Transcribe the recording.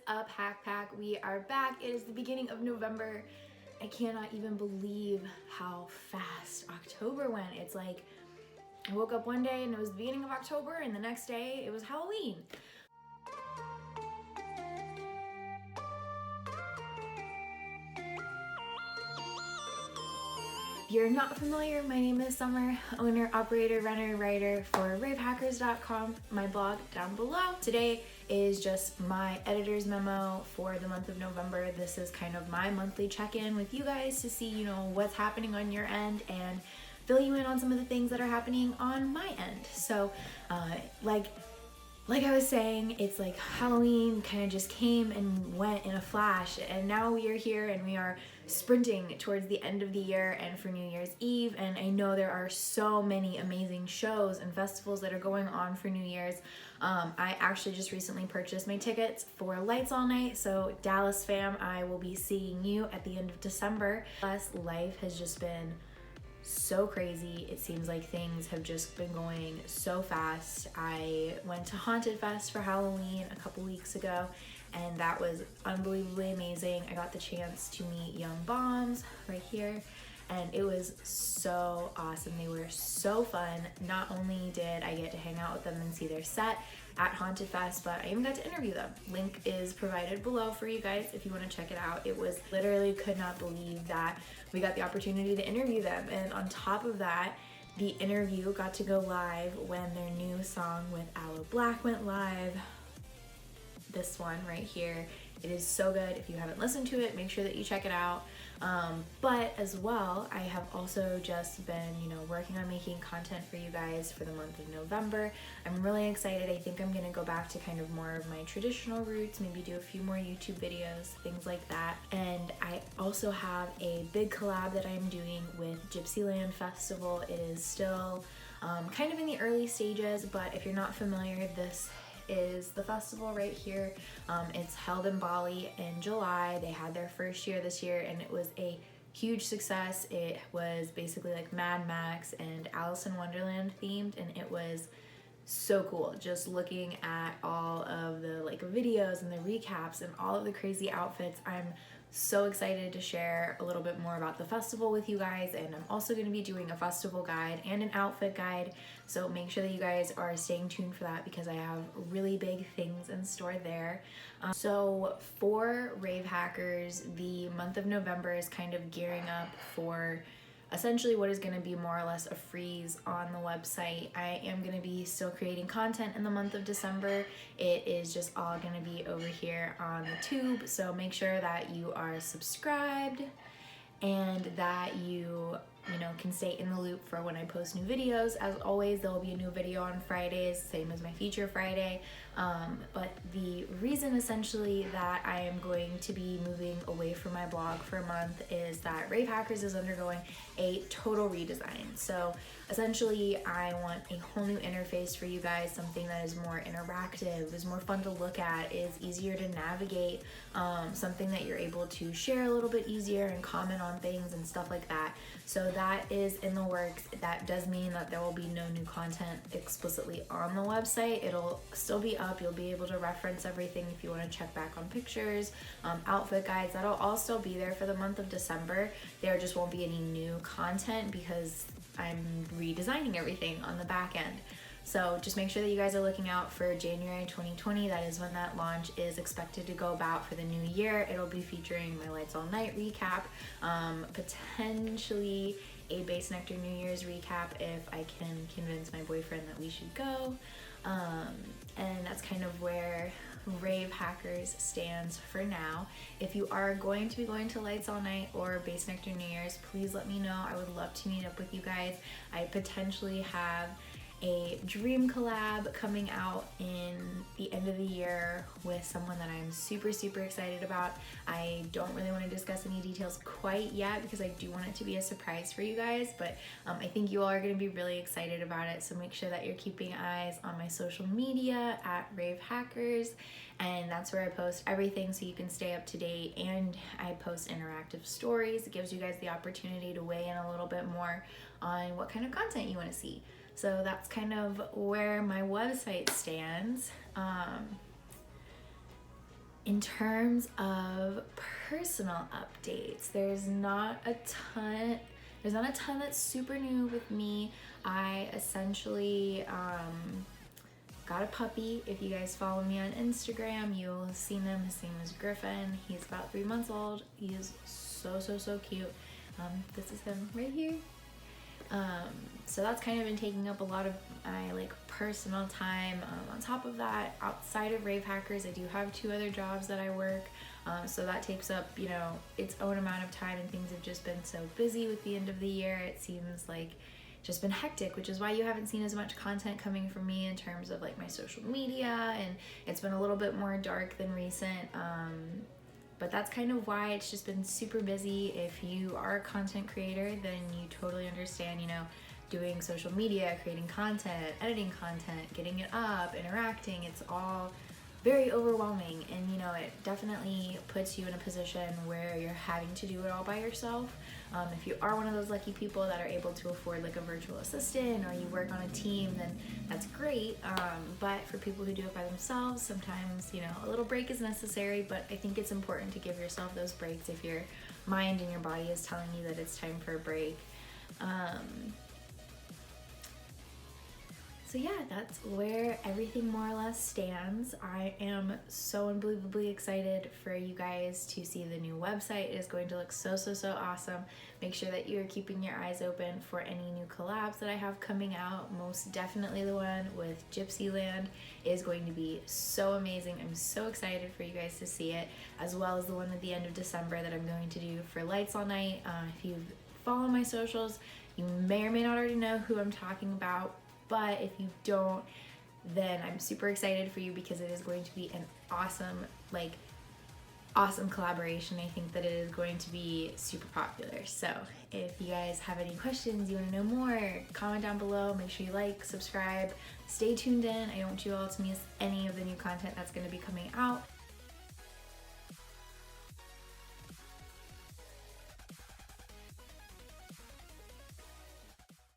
up, Hack Pack? We are back. It is the beginning of November. I cannot even believe how fast October went. It's like I woke up one day and it was the beginning of October, and the next day it was Halloween. If you're not familiar, my name is Summer, owner, operator, runner, writer for ravehackers.com, my blog down below. Today is just my editor's memo for the month of November. This is kind of my monthly check-in with you guys to see, what's happening on your end and fill you in on some of the things that are happening on my end. So, like I was saying, it's like Halloween kind of just came and went in a flash, and now we are here and we are sprinting towards the end of the year and for New Year's Eve. And I know there are so many amazing shows and festivals that are going on for New Year's. I actually just recently purchased my tickets for Lights All Night, so Dallas fam, I will be seeing you at the end of December. Plus, life has just been so crazy. It seems like things have just been going so fast. I went to Haunted Fest for Halloween a couple weeks ago, and that was unbelievably amazing. I got the chance to meet Young Bombs right here, and it was so awesome. They were so fun. Not only did I get to hang out with them and see their set at Haunted Fest, but I even got to interview them. Link is provided below for you guys if you want to check it out. It was literally, could not believe that we got the opportunity to interview them. And on top of that, the interview got to go live when their new song with Aloe Black went live. This one right here. It is so good. If you haven't listened to it, make sure that you check it out. But as well, I have also just been, working on making content for you guys for the month of November. I'm really excited. I think I'm gonna go back to kind of more of my traditional roots, maybe do a few more YouTube videos, things like that. And I also have a big collab that I'm doing with Gypsyland Festival. It is still kind of in the early stages, but if you're not familiar, this is the festival right here. It's held in Bali in July. They had their first year this year, and it was a huge success. It was basically like Mad Max and Alice in Wonderland themed, and it was so cool. Just looking at all of the videos and the recaps and all of the crazy outfits, I'm so excited to share a little bit more about the festival with you guys. And I'm also going to be doing a festival guide and an outfit guide, so make sure that you guys are staying tuned for that because I have really big things in store there. So for Rave Hackers, the month of November is kind of gearing up for essentially what is going to be more or less a freeze on the website. I am going to be still creating content in the month of December. It is just all going to be over here on the tube, so make sure that you are subscribed and that you can stay in the loop for when I post new videos. As always, there will be a new video on Fridays, same as my feature Friday. But the reason essentially that I am going to be moving away from my blog for a month is that Rave Hackers is undergoing a total redesign. So essentially, I want a whole new interface for you guys, something that is more interactive, is more fun to look at, is easier to navigate, something that you're able to share a little bit easier and comment on things and stuff like that. So that is in the works. That does mean that there will be no new content explicitly on the website. It'll still be up. You'll be able to reference everything if you want to check back on pictures, outfit guides. That'll all still be there for the month of December. There just won't be any new content because I'm redesigning everything on the back end. So just make sure that you guys are looking out for January 2020. That is when that launch is expected to go about for the new year. It'll be featuring my Lights All Night recap, potentially a Base Nectar New Year's recap if I can convince my boyfriend that we should go. And that's kind of where Rave Hackers stands for now. If you are going to be going to Lights All Night or Base Nectar New Year's, please let me know. I would love to meet up with you guys. I potentially have a dream collab coming out in the end of the year with someone that I'm super excited about. I don't really want to discuss any details quite yet because I do want it to be a surprise for you guys, but I think you all are going to be really excited about it. So make sure that you're keeping eyes on my social media at Rave Hackers, and that's where I post everything so you can stay up to date, and I post interactive stories. It gives you guys the opportunity to weigh in a little bit more on what kind of content you want to see. So that's kind of where my website stands. In terms of personal updates, there's not a ton that's super new with me. I essentially got a puppy. If you guys follow me on Instagram, you'll have seen him. His name is Griffin. He's about 3 months old. He is so cute. This is him right here. So that's kind of been taking up a lot of my like personal time. On top of that, outside of Rave Hackers, I do have 2 other jobs that I work. So that takes up, you know, its own amount of time, and things have just been so busy with the end of the year. It seems like just been hectic, which is why you haven't seen as much content coming from me in terms of like my social media, and it's been a little bit more dark than recent. But that's kind of why it's just been super busy. If you are a content creator, then you totally understand, you know, doing social media, creating content, editing content, getting it up, interacting, it's all very overwhelming, and you know, it definitely puts you in a position where you're having to do it all by yourself. If you are one of those lucky people that are able to afford like a virtual assistant, or you work on a team, then that's great. But for people who do it by themselves, sometimes, you know, a little break is necessary, but I think it's important to give yourself those breaks if your mind and your body is telling you that it's time for a break. So yeah, that's where everything more or less stands. I am so unbelievably excited for you guys to see the new website. It is going to look so awesome. Make sure that you're keeping your eyes open for any new collabs that I have coming out. Most definitely the one with Gypsyland is going to be so amazing. I'm so excited for you guys to see it, as well as the one at the end of December that I'm going to do for Lights All Night. If you follow my socials, you may or may not already know who I'm talking about. But if you don't, then I'm super excited for you, because it is going to be an awesome collaboration. I think that it is going to be super popular. So if you guys have any questions, you want to know more, comment down below. Make sure you like, subscribe, stay tuned in. I don't want you all to miss any of the new content that's going to be coming out.